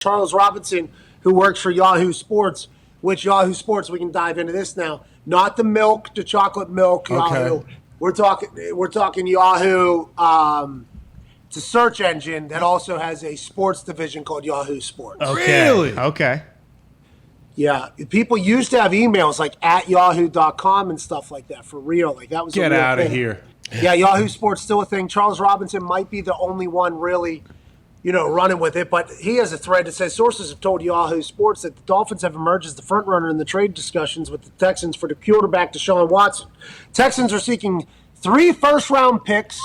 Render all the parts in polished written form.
Charles Robinson, who works for Yahoo Sports, which Yahoo Sports, we can dive into this now. Not the milk, the chocolate milk, Yahoo. Okay. We're talking Yahoo. It's a search engine that also has a sports division called Yahoo Sports. Okay. Really? Okay. Yeah, people used to have emails like at yahoo.com and stuff like that for real. Like that was Get a real out of thing. here. Yeah, Yahoo Sports still a thing. Charles Robinson might be the only one really, running with it. But he has a thread that says sources have told Yahoo Sports that the Dolphins have emerged as the front runner in the trade discussions with the Texans for the quarterback Deshaun Watson. Texans are seeking 3 first-round picks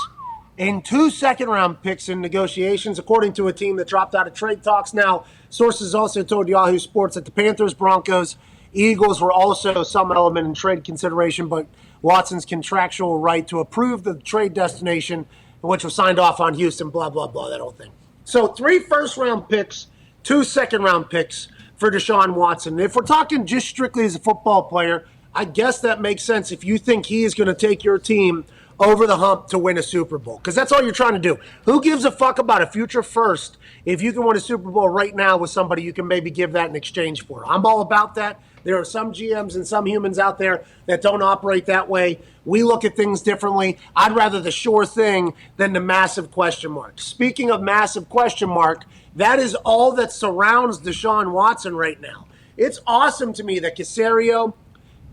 and 2 second-round picks in negotiations, according to a team that dropped out of trade talks. Now, sources also told Yahoo Sports that the Panthers, Broncos, Eagles were also some element in trade consideration, but Watson's contractual right to approve the trade destination, which was signed off on Houston, blah, blah, blah, that whole thing. So 3 first-round picks, 2 second-round picks for Deshaun Watson. And if we're talking just strictly as a football player, I guess that makes sense if you think he is going to take your team over the hump to win a Super Bowl, because that's all you're trying to do. Who gives a fuck about a future first if you can win a Super Bowl right now with somebody you can maybe give that in exchange for? I'm all about that. There are some GMs and some humans out there that don't operate that way. We look at things differently. I'd rather the sure thing than the massive question mark. Speaking of massive question mark, that is all that surrounds Deshaun Watson right now. It's awesome to me that Caserio,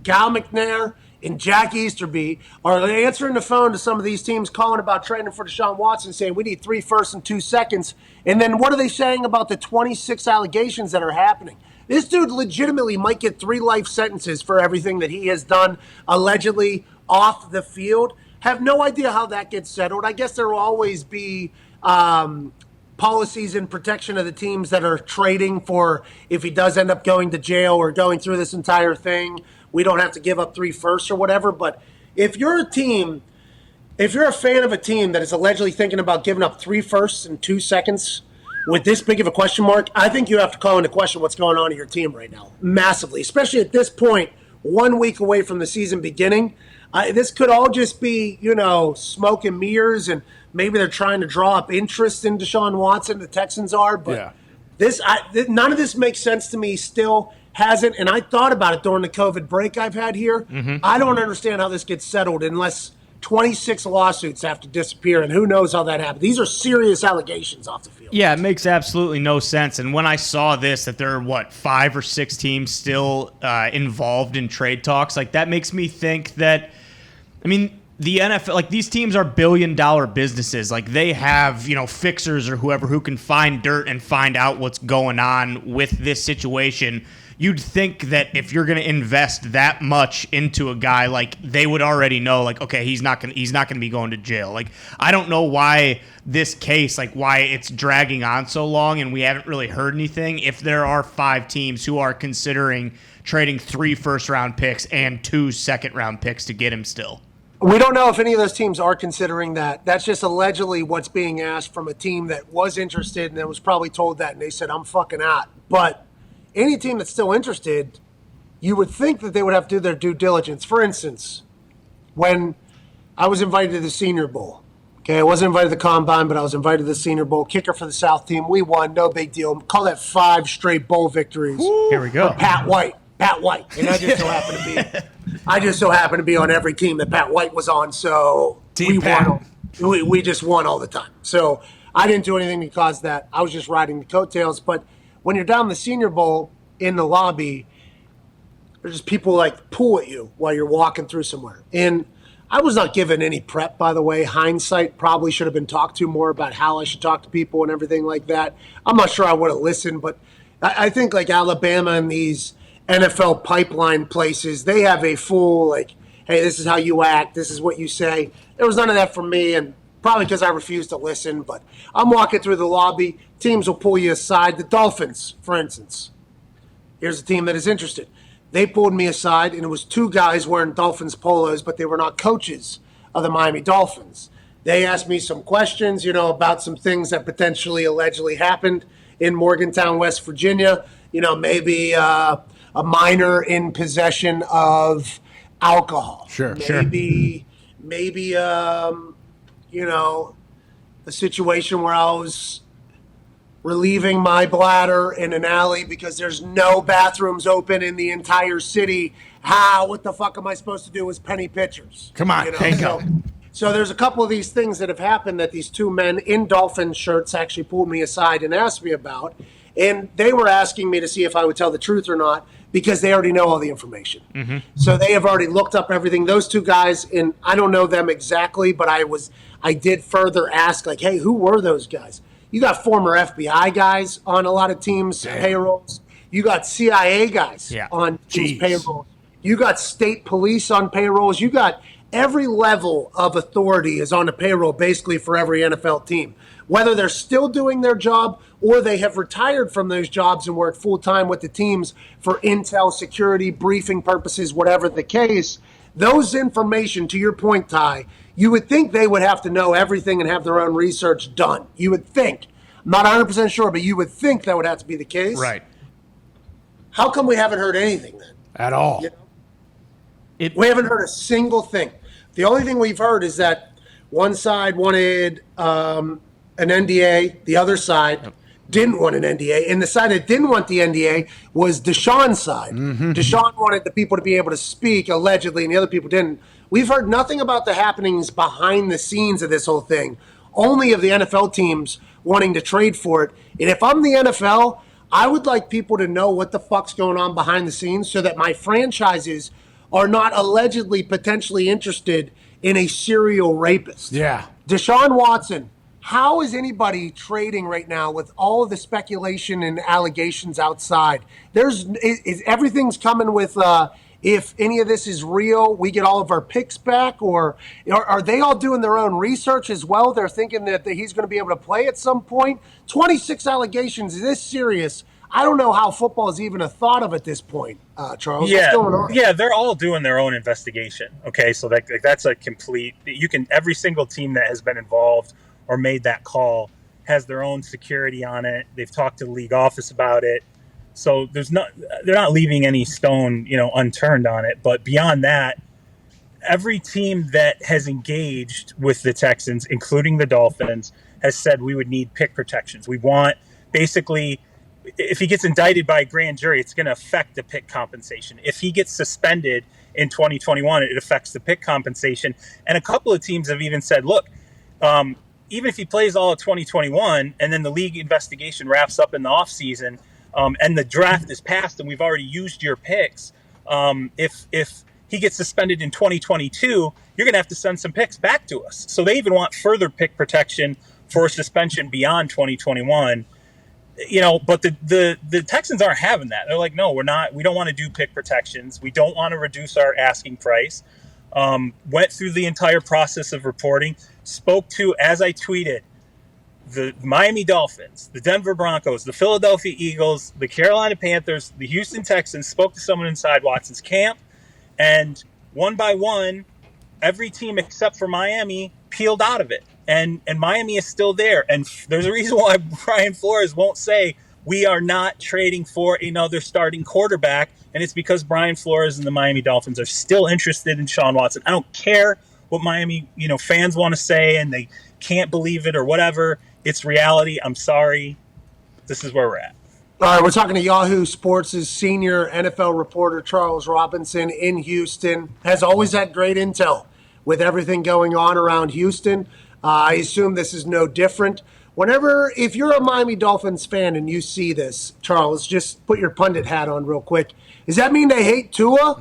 Cal McNair, and Jack Easterby are answering the phone to some of these teams calling about trading for Deshaun Watson, saying we need 3 firsts and 2 seconds. And then what are they saying about the 26 allegations that are happening? This dude legitimately might get 3 life sentences for everything that he has done allegedly off the field. Have no idea how that gets settled. I guess there will always be policies in protection of the teams that are trading for if he does end up going to jail or going through this entire thing. We don't have to give up 3 firsts or whatever. But if you're a team, if you're a fan of a team that is allegedly thinking about giving up 3 firsts and 2 seconds with this big of a question mark, I think you have to call into question what's going on in your team right now, massively, especially at this point, 1 week away from the season beginning. This could all just be, smoke and mirrors, and maybe they're trying to draw up interest in Deshaun Watson. The Texans are, but none of this makes sense to me still. Hasn't, and I thought about it during the COVID break I've had here. Mm-hmm. I don't understand how this gets settled unless 26 lawsuits have to disappear, and who knows how that happened. These are serious allegations off the field. Yeah, it makes absolutely no sense. And when I saw this, that there are, 5 or 6 teams still involved in trade talks, that makes me think that, the NFL, these teams are billion-dollar businesses. They have, fixers or whoever who can find dirt and find out what's going on with this situation. You'd think that if you're going to invest that much into a guy, they would already know, okay, he's not going to be going to jail. I don't know why this case, why it's dragging on so long and we haven't really heard anything. If there are 5 teams who are considering trading 3 first-round picks and 2 second-round picks to get him still. We don't know if any of those teams are considering that. That's just allegedly what's being asked from a team that was interested and that was probably told that, and they said, I'm fucking out. But any team that's still interested, you would think that they would have to do their due diligence. For instance, when I was invited to the Senior Bowl, okay, I wasn't invited to the Combine, but I was invited to the Senior Bowl, kicker for the South team. We won, no big deal. Call that 5 straight bowl victories. Here we go. Pat White, and I just so happened to be on every team that Pat White was on, so Team Pat. We just won all the time. So I didn't do anything to cause that. I was just riding the coattails. But when you're down the Senior Bowl in the lobby, there's just people pull at you while you're walking through somewhere. And I was not given any prep, by the way. Hindsight, probably should have been talked to more about how I should talk to people and everything like that. I'm not sure I would have listened, but I think Alabama and these NFL pipeline places, they have a full, hey, this is how you act, this is what you say. There was none of that for me, and probably because I refused to listen. But I'm walking through the lobby. Teams will pull you aside. The Dolphins, for instance. Here's a team that is interested. They pulled me aside, and it was 2 guys wearing Dolphins polos, but they were not coaches of the Miami Dolphins. They asked me some questions, about some things that potentially allegedly happened in Morgantown, West Virginia. Maybe a minor in possession of alcohol. Sure. Maybe a situation where I was relieving my bladder in an alley because there's no bathrooms open in the entire city. What the fuck am I supposed to do as penny pitchers? Come on, bingo. So there's a couple of these things that have happened that these two men in Dolphin shirts actually pulled me aside and asked me about. And they were asking me to see if I would tell the truth or not because they already know all the information. Mm-hmm. So they have already looked up everything. Those two guys, and I don't know them exactly, but I did further ask, like, hey, who were those guys? You got former FBI guys on a lot of teams' payrolls. You got CIA guys on teams' payrolls. You got state police on payrolls. You got every level of authority is on a payroll basically for every NFL team. Whether they're still doing their job or they have retired from those jobs and work full-time with the teams for intel, security, briefing purposes, whatever the case, those information, to your point, Ty, you would think they would have to know everything and have their own research done. You would think. I'm not 100% sure, but you would think that would have to be the case. Right. How come we haven't heard anything then? At all. You know? We haven't heard a single thing. The only thing we've heard is that one side wanted an NDA, the other side didn't want an NDA, and the side that didn't want the NDA was Deshaun's side. Mm-hmm. Deshaun wanted the people to be able to speak, allegedly, and the other people didn't. We've heard nothing about the happenings behind the scenes of this whole thing, only of the NFL teams wanting to trade for it. And if I'm the NFL, I would like people to know what the fuck's going on behind the scenes so that my franchises are not allegedly potentially interested in a serial rapist. Yeah. Deshaun Watson, how is anybody trading right now with all of the speculation and allegations outside? Everything's coming with if any of this is real, we get all of our picks back, or are they all doing their own research as well? They're thinking that he's going to be able to play at some point. 26 allegations, is this serious? I don't know how football is even a thought of at this point, Charles. Yeah, what's going on? Yeah, they're all doing their own investigation. Okay, so that's a complete. Every single team that has been involved or made that call has their own security on it. They've talked to the league office about it. So they're not leaving any stone, unturned on it. But beyond that, every team that has engaged with the Texans, including the Dolphins, has said we would need pick protections. We want, basically, if he gets indicted by a grand jury, it's going to affect the pick compensation. If he gets suspended in 2021, it affects the pick compensation. And a couple of teams have even said, look, even if he plays all of 2021 and then the league investigation wraps up in the offseason, and the draft is passed and we've already used your picks, if he gets suspended in 2022, you're going to have to send some picks back to us. So they even want further pick protection for suspension beyond 2021. But the Texans aren't having that. They're like, no, we don't want to do pick protections. We don't want to reduce our asking price. Went through the entire process of reporting, spoke to, as I tweeted, the Miami Dolphins, the Denver Broncos, the Philadelphia Eagles, the Carolina Panthers, the Houston Texans, spoke to someone inside Watson's camp, and one by one, every team except for Miami peeled out of it. And Miami is still there. And there's a reason why Brian Flores won't say we are not trading for another starting quarterback. And it's because Brian Flores and the Miami Dolphins are still interested in Deshaun Watson. I don't care what Miami, fans want to say and they can't believe it or whatever. It's reality. I'm sorry. This is where we're at. All right, we're talking to Yahoo Sports' senior NFL reporter, Charles Robinson, in Houston. Has always had great intel with everything going on around Houston. I assume this is no different. If you're a Miami Dolphins fan and you see this, Charles, just put your pundit hat on real quick. Does that mean they hate Tua?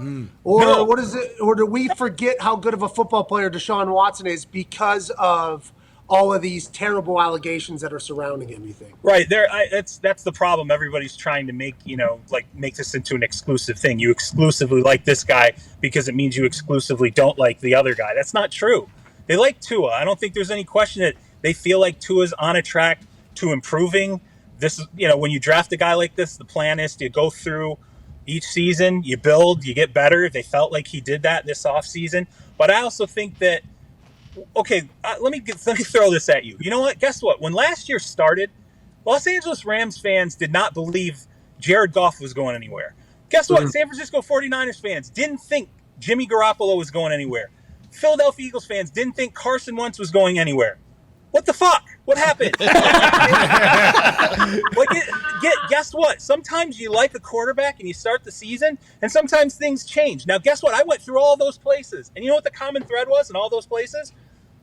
Or No. What is it? Or do we forget how good of a football player Deshaun Watson is because of all of these terrible allegations that are surrounding him, you think? Right there. That's the problem. Everybody's trying to make this into an exclusive thing. You exclusively like this guy because it means you exclusively don't like the other guy. That's not true. They like Tua. I don't think there's any question that they feel like Tua's on a track to improving. This is, when you draft a guy like this, the plan is to go through each season, you build, you get better. They felt like he did that this offseason. But I also think that, okay, let me throw this at you. You know what? Guess what? When last year started, Los Angeles Rams fans did not believe Jared Goff was going anywhere. Guess what? San Francisco 49ers fans didn't think Jimmy Garoppolo was going anywhere. Philadelphia Eagles fans didn't think Carson Wentz was going anywhere. What the fuck? What happened? Guess what? Sometimes you like a quarterback and you start the season, and sometimes things change. Now, guess what? I went through all those places, and you know what the common thread was in all those places?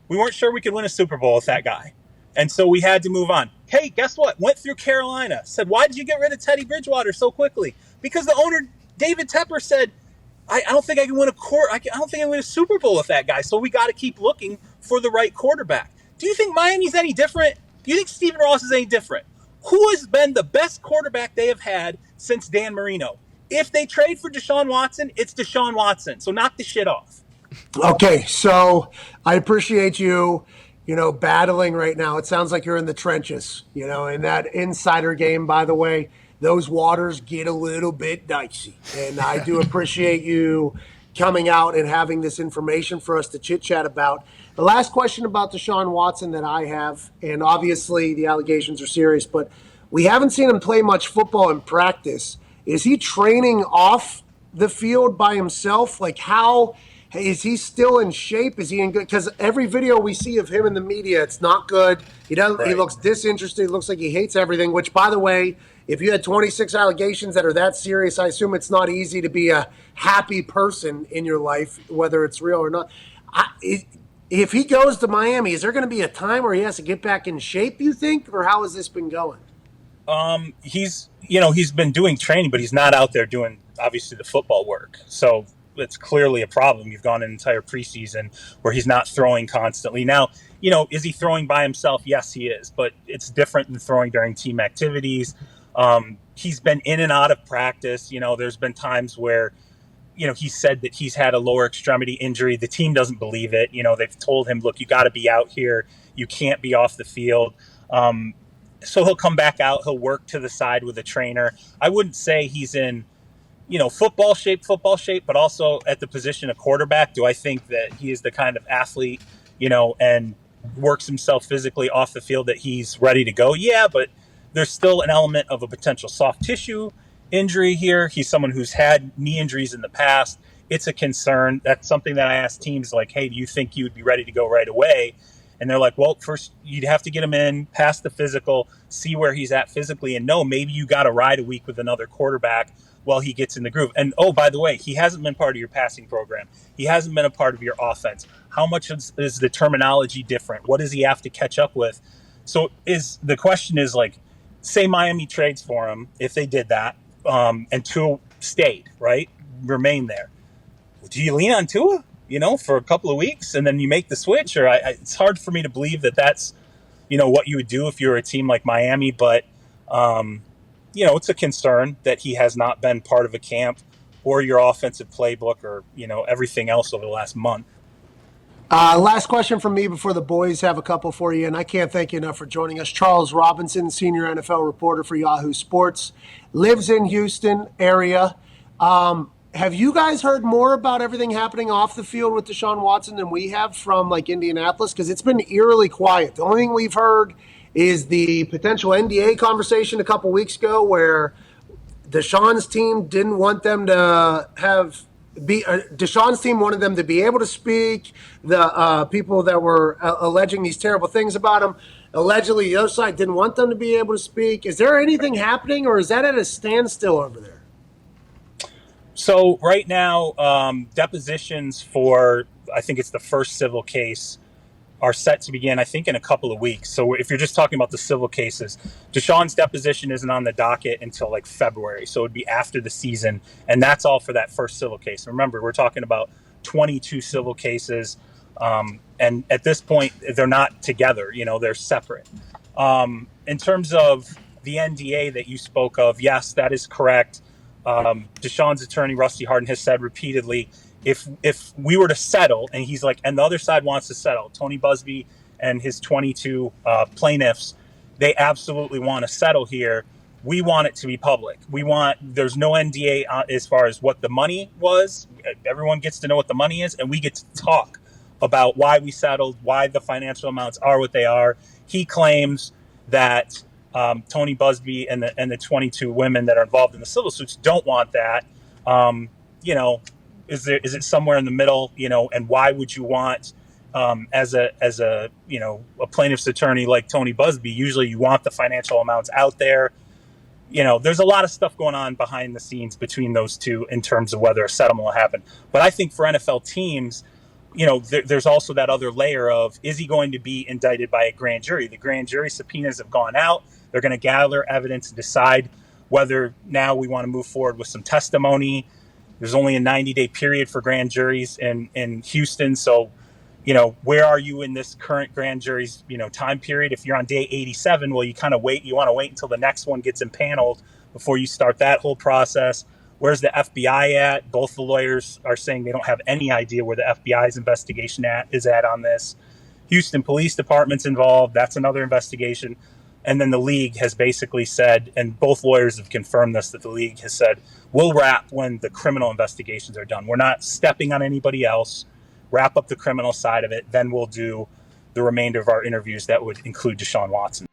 We weren't sure we could win a Super Bowl with that guy. And so we had to move on. Hey, guess what? Went through Carolina. Said, why did you get rid of Teddy Bridgewater so quickly? Because the owner, David Tepper, said, I don't think I can win I don't think I can win a Super Bowl with that guy. So we got to keep looking for the right quarterback. Do you think Miami's any different? Do you think Stephen Ross is any different? Who has been the best quarterback they have had since Dan Marino? If they trade for Deshaun Watson, it's Deshaun Watson. So knock the shit off. Okay, so I appreciate you, battling right now. It sounds like you're in the trenches, in that insider game, by the way. Those waters get a little bit dicey. And I do appreciate you coming out and having this information for us to chit-chat about. The last question about Deshaun Watson that I have, and obviously the allegations are serious, but we haven't seen him play much football in practice. Is he training off the field by himself? Like, how is he still in shape? Is he in good? Because every video we see of him in the media, it's not good. He doesn't. Right. He looks disinterested. He looks like he hates everything, which, by the way, if you had 26 allegations that are that serious, I assume it's not easy to be a happy person in your life, whether it's real or not. If he goes to Miami, is there going to be a time where he has to get back in shape, you think? Or how has this been going? He's been doing training, but he's not out there doing, obviously, the football work. So it's clearly a problem. You've gone an entire preseason where he's not throwing constantly. Now, is he throwing by himself? Yes, he is. But it's different than throwing during team activities. He's been in and out of practice. There's been times where, he said that he's had a lower extremity injury. The team doesn't believe it. They've told him, look, you got to be out here. You can't be off the field. So he'll come back out. He'll work to the side with a trainer. I wouldn't say he's in, football shape, but also at the position of quarterback. Do I think that he is the kind of athlete, and works himself physically off the field that he's ready to go? Yeah, but there's still an element of a potential soft tissue injury here. He's someone who's had knee injuries in the past. It's a concern. That's something that I asked teams, like, hey, do you think you would be ready to go right away? And they're like, well, first you'd have to get him in, pass the physical, see where he's at physically, and no, maybe you got to ride a week with another quarterback while he gets in the groove. And oh, by the way, he hasn't been part of your passing program. He hasn't been a part of your offense. How much is the terminology different? What does he have to catch up with? So the question is, like, say Miami trades for him, if they did that, and Tua stayed, right? Remain there. Do you lean on Tua, for a couple of weeks and then you make the switch? Or it's hard for me to believe that that's, what you would do if you were a team like Miami. But, it's a concern that he has not been part of a camp or your offensive playbook or, everything else over the last month. Last question from me before the boys have a couple for you, and I can't thank you enough for joining us. Charles Robinson, senior NFL reporter for Yahoo Sports, lives in Houston area. Have you guys heard more about everything happening off the field with Deshaun Watson than we have from, like, Indianapolis? Because it's been eerily quiet. The only thing we've heard is the potential NDA conversation a couple weeks ago where Deshaun's team didn't want them to Deshaun's team wanted them to be able to speak. The people that were alleging these terrible things about him, allegedly the other side didn't want them to be able to speak. Is there anything happening, or is that at a standstill over there? So right now, depositions for, I think it's the first civil case, are set to begin, I think, in a couple of weeks. So if you're just talking about the civil cases, Deshaun's deposition isn't on the docket until like February. So it would be after the season. And that's all for that first civil case. Remember, we're talking about 22 civil cases. And at this point, they're not together, they're separate. In terms of the NDA that you spoke of, yes, that is correct. Deshaun's attorney, Rusty Hardin, has said repeatedly, if we were to settle, and he's like, and the other side wants to settle, Tony Busby and his 22 plaintiffs, they absolutely want to settle here. We want it to be public. There's no NDA as far as what the money was. Everyone gets to know what the money is, and we get to talk about why we settled, why the financial amounts are what they are. He claims that Tony Busby and the 22 women that are involved in the civil suits don't want that. Is it somewhere in the middle, and why would you want As a a plaintiff's attorney like Tony Busby, usually you want the financial amounts out there. There's a lot of stuff going on behind the scenes between those two in terms of whether a settlement will happen. But I think for NFL teams, there's also that other layer of, is he going to be indicted by a grand jury? The grand jury subpoenas have gone out. They're going to gather evidence and decide whether now we want to move forward with some testimony. There's only a 90-day period for grand juries in Houston. So, where are you in this current grand jury's, time period? If you're on day 87, well, you kind of wait. You want to wait until the next one gets impaneled before you start that whole process. Where's the FBI at? Both the lawyers are saying they don't have any idea where the FBI's investigation is at on this. Houston Police Department's involved. That's another investigation. And then the league has basically said, and both lawyers have confirmed this, that the league has said, we'll wrap when the criminal investigations are done. We're not stepping on anybody else. Wrap up the criminal side of it. Then we'll do the remainder of our interviews that would include Deshaun Watson.